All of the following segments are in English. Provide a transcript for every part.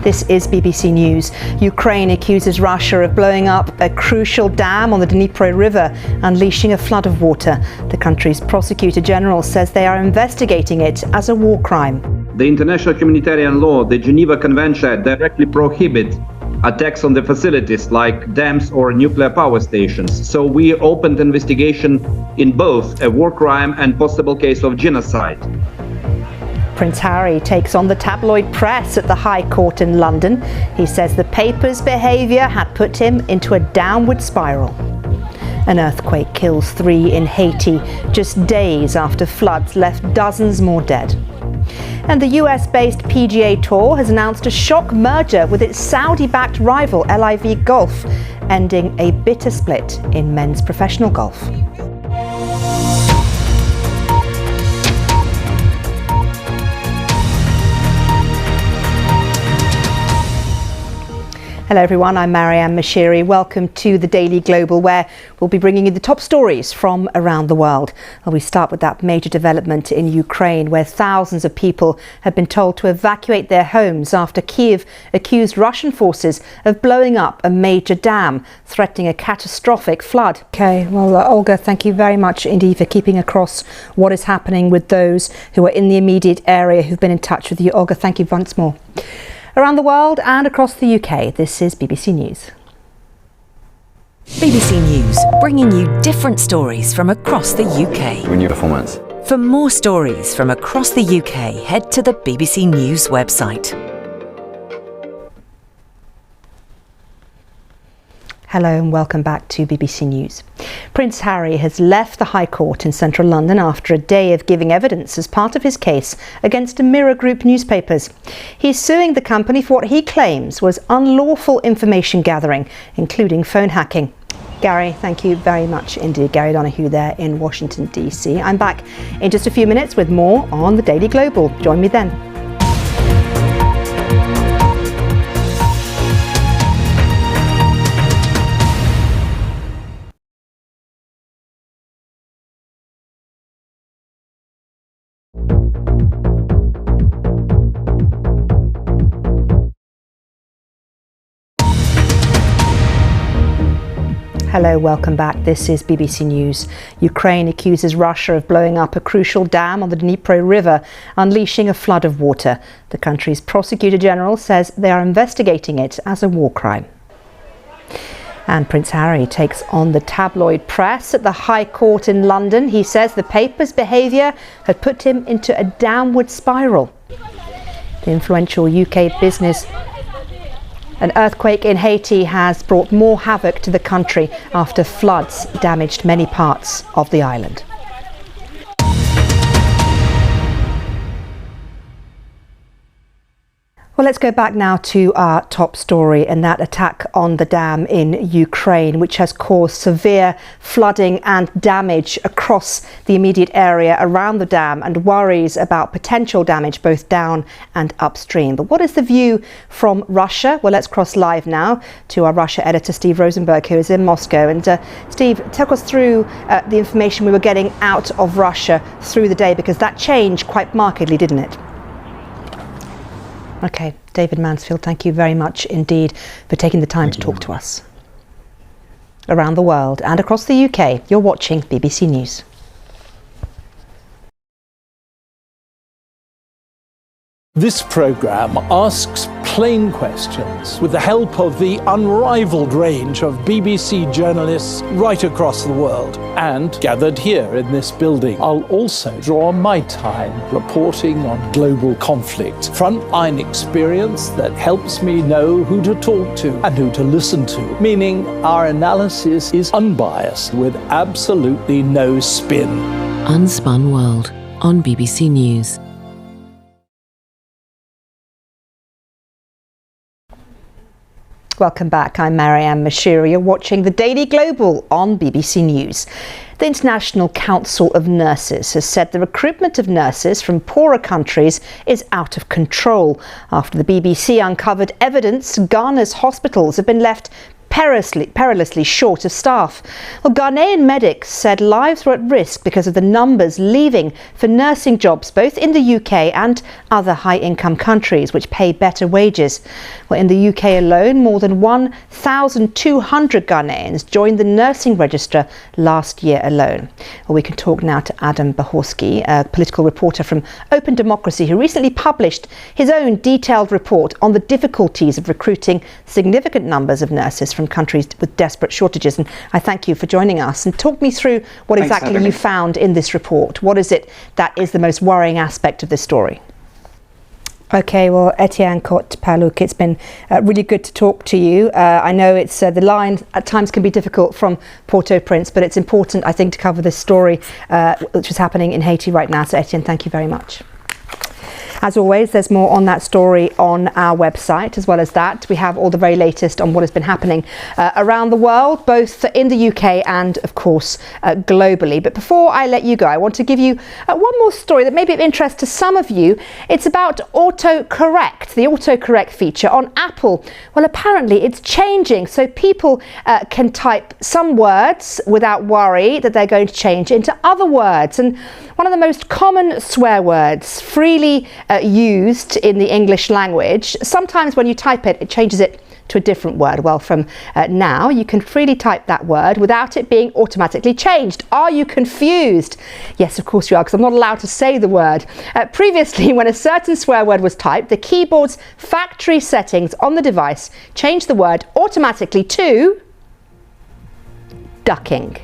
This is BBC News. Ukraine accuses Russia of blowing up a crucial dam on the Dnipro River, unleashing a flood of water. The country's Prosecutor General says they are investigating it as a war crime. The international humanitarian law, the Geneva Convention, directly prohibit attacks on the facilities like dams or nuclear power stations. So we opened investigation in both a war crime and possible case of genocide. Prince Harry takes on the tabloid press at the High Court in London. He says the paper's behaviour had put him into a downward spiral. An earthquake kills 3 in Haiti just days after floods left dozens more dead. And the US-based PGA Tour has announced a shock merger with its Saudi-backed rival LIV Golf, ending a bitter split in men's professional golf. Hello everyone, I'm Maryam Moshiri. Welcome to the Daily Global, where we'll be bringing you the top stories from around the world. Well, we start with that major development in Ukraine, where thousands of people have been told to evacuate their homes after Kyiv accused Russian forces of blowing up a major dam, threatening a catastrophic flood. Okay, well, Olga, thank you very much indeed for keeping across what is happening with those who are in the immediate area who've been in touch with you. Olga, thank you once more. Around the world and across the UK, this is BBC News. BBC News, bringing you different stories from across the UK. New performance. For more stories from across the UK, head to the BBC News website. Hello and welcome back to BBC News. Prince Harry has left the High Court in central London after a day of giving evidence as part of his case against a Mirror Group newspapers. He's suing the company for what he claims was unlawful information gathering, including phone hacking. Gary, thank you very much indeed. Gary Donahue there in Washington, DC. I'm back in just a few minutes with more on the Daily Global. Join me then. Hello, welcome back. This is BBC News. Ukraine accuses Russia of blowing up a crucial dam on the Dnipro River, unleashing a flood of water. The country's Prosecutor General says they are investigating it as a war crime. And Prince Harry takes on the tabloid press at the High Court in London. He says the paper's behaviour had put him into a downward spiral. The influential UK business. An earthquake in Haiti has brought more havoc to the country after floods damaged many parts of the island. Well, let's go back now to our top story, and that attack on the dam in Ukraine, which has caused severe flooding and damage across the immediate area around the dam, and worries about potential damage both down and upstream. But what is the view from Russia? Well, let's cross live now to our Russia editor, Steve Rosenberg, who is in Moscow. And Steve, take us through the information we were getting out of Russia through the day, because that changed quite markedly, didn't it? Okay, David Mansfield, thank you very much indeed for taking the time to talk to us. Around the world and across the UK, you're watching BBC News. This programme asks plain questions with the help of the unrivalled range of BBC journalists right across the world. And gathered here in this building, I'll also draw my time reporting on global conflict. Frontline experience that helps me know who to talk to and who to listen to, meaning our analysis is unbiased with absolutely no spin. Unspun World on BBC News. Welcome back. I'm Maryam Moshiri. You're watching the Daily Global on BBC News. The International Council of Nurses has said the recruitment of nurses from poorer countries is out of control after the BBC uncovered evidence Ghana's hospitals have been left perilously short of staff. Well, Ghanaian medics said lives were at risk because of the numbers leaving for nursing jobs both in the UK and other high-income countries which pay better wages. Well, in the UK alone, more than 1,200 Ghanaians joined the nursing register last year alone. Well, we can talk now to Adam Bahorski, a political reporter from Open Democracy, who recently published his own detailed report on the difficulties of recruiting significant numbers of nurses from countries with desperate shortages. And I thank you for joining us, and talk me through what exactly you found in this report. What is it that is the most worrying aspect of this story? Okay, well, Etienne Cote-Paluk, it's been really good to talk to you. I know it's the line at times can be difficult from Port-au-Prince, but it's important, I think, to cover this story, which is happening in Haiti right now. So, Etienne, thank you very much. As always, there's more on that story on our website. As well as that, we have all the very latest on what has been happening around the world, both in the UK and, of course, globally. But before I let you go, I want to give you one more story that may be of interest to some of you. It's about autocorrect, the autocorrect feature on Apple. Well, apparently it's changing, so people can type some words without worry that they're going to change into other words. And one of the most common swear words, freely used in the English language, sometimes when you type it, it changes it to a different word. Well, from now, you can freely type that word without it being automatically changed. Are you confused? Yes, of course you are, because I'm not allowed to say the word. Previously, when a certain swear word was typed, the keyboard's factory settings on the device changed the word automatically to ducking.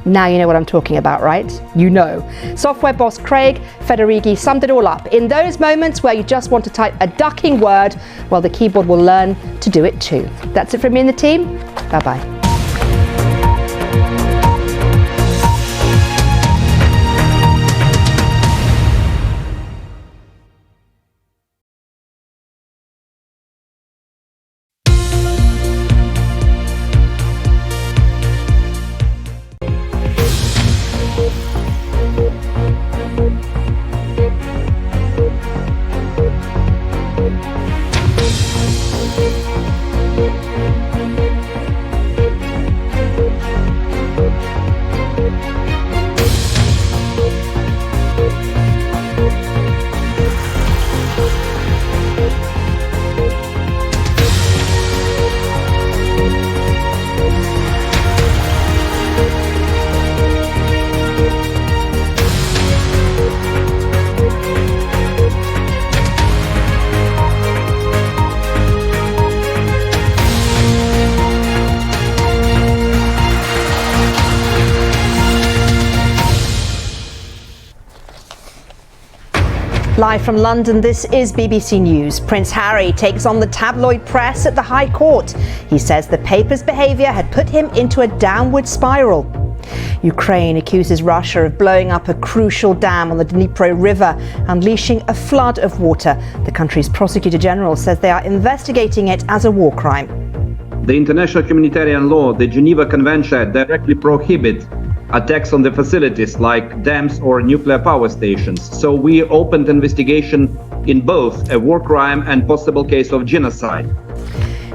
Now you know what I'm talking about, right? You know. Software boss Craig Federighi summed it all up. In those moments where you just want to type a ducking word, well, the keyboard will learn to do it too. That's it from me and the team. Bye-bye. Live from London, this is BBC News. Prince Harry takes on the tabloid press at the High Court. He says the paper's behaviour had put him into a downward spiral. Ukraine accuses Russia of blowing up a crucial dam on the Dnipro River, unleashing a flood of water. The country's Prosecutor General says they are investigating it as a war crime. The international humanitarian law, the Geneva Convention, directly prohibit attacks on the facilities like dams or nuclear power stations. So we opened investigation in both a war crime and possible case of genocide.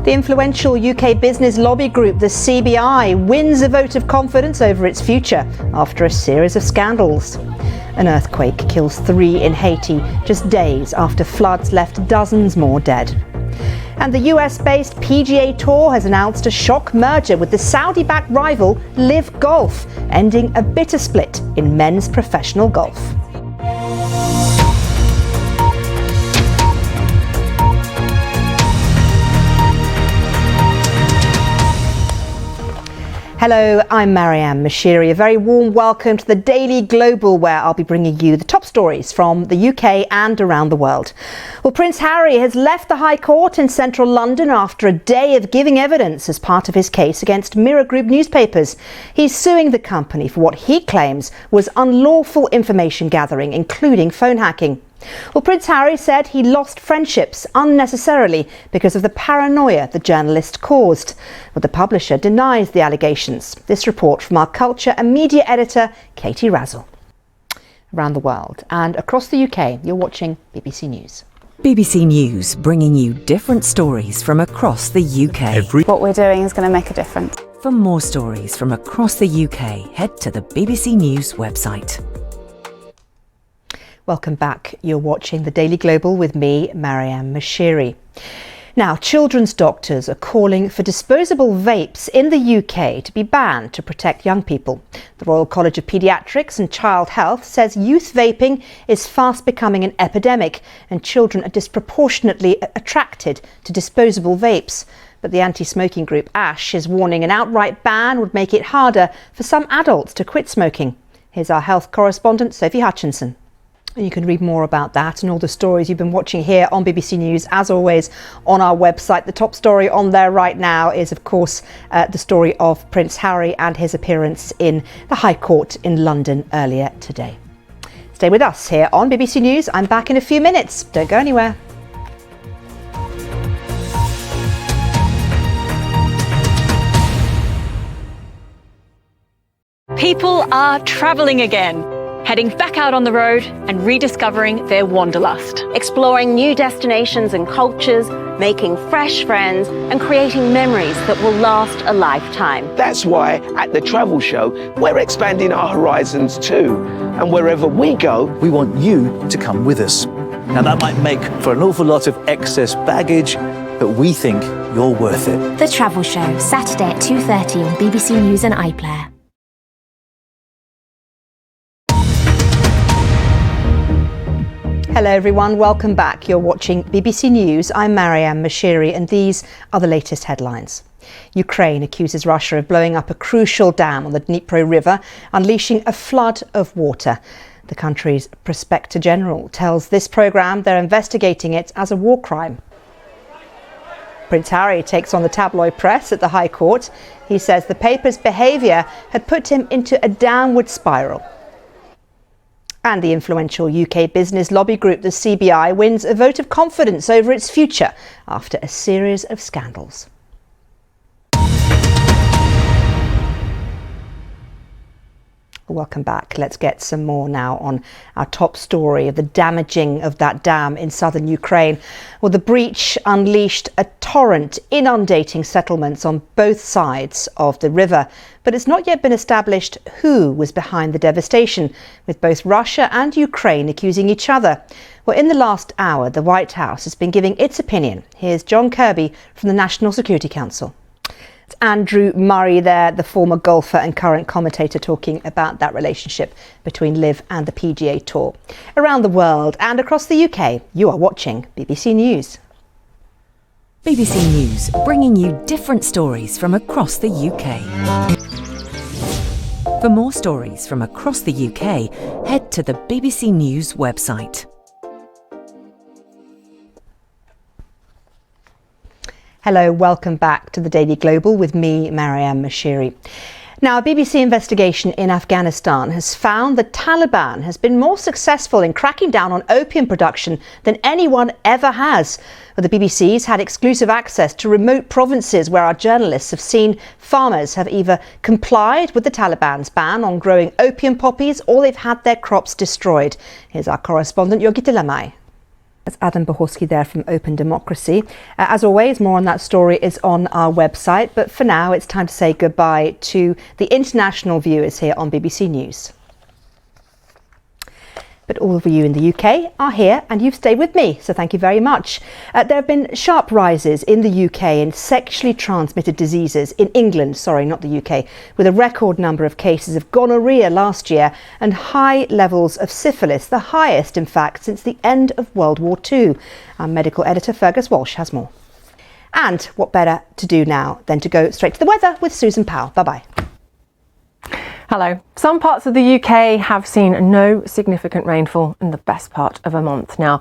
The influential UK business lobby group, the CBI, wins a vote of confidence over its future after a series of scandals. An earthquake kills 3 in Haiti just days after floods left dozens more dead. And the US-based PGA Tour has announced a shock merger with the Saudi-backed rival Live Golf, ending a bitter split in men's professional golf. Hello, I'm Maryam Moshiri. A very warm welcome to the Daily Global, where I'll be bringing you the top stories from the UK and around the world. Well, Prince Harry has left the High Court in central London after a day of giving evidence as part of his case against Mirror Group newspapers. He's suing the company for what he claims was unlawful information gathering, including phone hacking. Well, Prince Harry said he lost friendships unnecessarily because of the paranoia the journalist caused. But the publisher denies the allegations. This report from our culture and media editor, Katie Razzle. Around the world and across the UK, you're watching BBC News. BBC News, bringing you different stories from across the UK. What we're doing is going to make a difference. For more stories from across the UK, head to the BBC News website. Welcome back. You're watching The Daily Global with me, Maryam Moshiri. Now, children's doctors are calling for disposable vapes in the UK to be banned to protect young people. The Royal College of Paediatrics and Child Health says youth vaping is fast becoming an epidemic and children are disproportionately attracted to disposable vapes. But the anti-smoking group ASH is warning an outright ban would make it harder for some adults to quit smoking. Here's our health correspondent, Sophie Hutchinson. And you can read more about that and all the stories you've been watching here on BBC News, as always, on our website. The top story on there right now is, of course, the story of Prince Harry and his appearance in the High Court in London earlier today. Stay with us here on BBC News. I'm back in a few minutes. Don't go anywhere. People are travelling again, heading back out on the road and rediscovering their wanderlust. Exploring new destinations and cultures, making fresh friends and creating memories that will last a lifetime. That's why at the Travel Show, we're expanding our horizons too. And wherever we go, we want you to come with us. Now that might make for an awful lot of excess baggage, but we think you're worth it. The Travel Show, Saturday at 2:30 on BBC News and iPlayer. Hello everyone, welcome back. You're watching BBC News. I'm Maryam Moshiri and these are the latest headlines. Ukraine accuses Russia of blowing up a crucial dam on the Dnipro River, unleashing a flood of water. The country's Prospector General tells this programme they're investigating it as a war crime. Prince Harry takes on the tabloid press at the High Court. He says the paper's behaviour had put him into a downward spiral. And the influential UK business lobby group, the CBI, wins a vote of confidence over its future after a series of scandals. Welcome back. Let's get some more now on our top story of the damaging of that dam in southern Ukraine. Well, the breach unleashed a torrent inundating settlements on both sides of the river. But it's not yet been established who was behind the devastation, with both Russia and Ukraine accusing each other. Well, in the last hour, the White House has been giving its opinion. Here's John Kirby from the National Security Council. It's Andrew Murray there, the former golfer and current commentator, talking about that relationship between LIV and the PGA Tour. Around the world and across the UK, you are watching BBC News. BBC News, bringing you different stories from across the UK. For more stories from across the UK, head to the BBC News website. Hello, welcome back to the Daily Global with me, Maryam Moshiri. Now, a BBC investigation in Afghanistan has found the Taliban has been more successful in cracking down on opium production than anyone ever has. The BBC's had exclusive access to remote provinces where our journalists have seen farmers have either complied with the Taliban's ban on growing opium poppies or they've had their crops destroyed. Here's our correspondent, Yogita Lamai. That's Adam Bohorski there from Open Democracy. As always, more on that story is on our website. But for now, it's time to say goodbye to the international viewers here on BBC News. But all of you in the UK are here and you've stayed with me, so thank you very much. There have been sharp rises in the UK in sexually transmitted diseases in England, not the UK, with a record number of cases of gonorrhea last year and high levels of syphilis, the highest, in fact, since the end of World War II. Our medical editor, Fergus Walsh, has more. And what better to do now than to go straight to the weather with Susan Powell. Bye-bye. Hello. Some parts of the UK have seen no significant rainfall in the best part of a month now.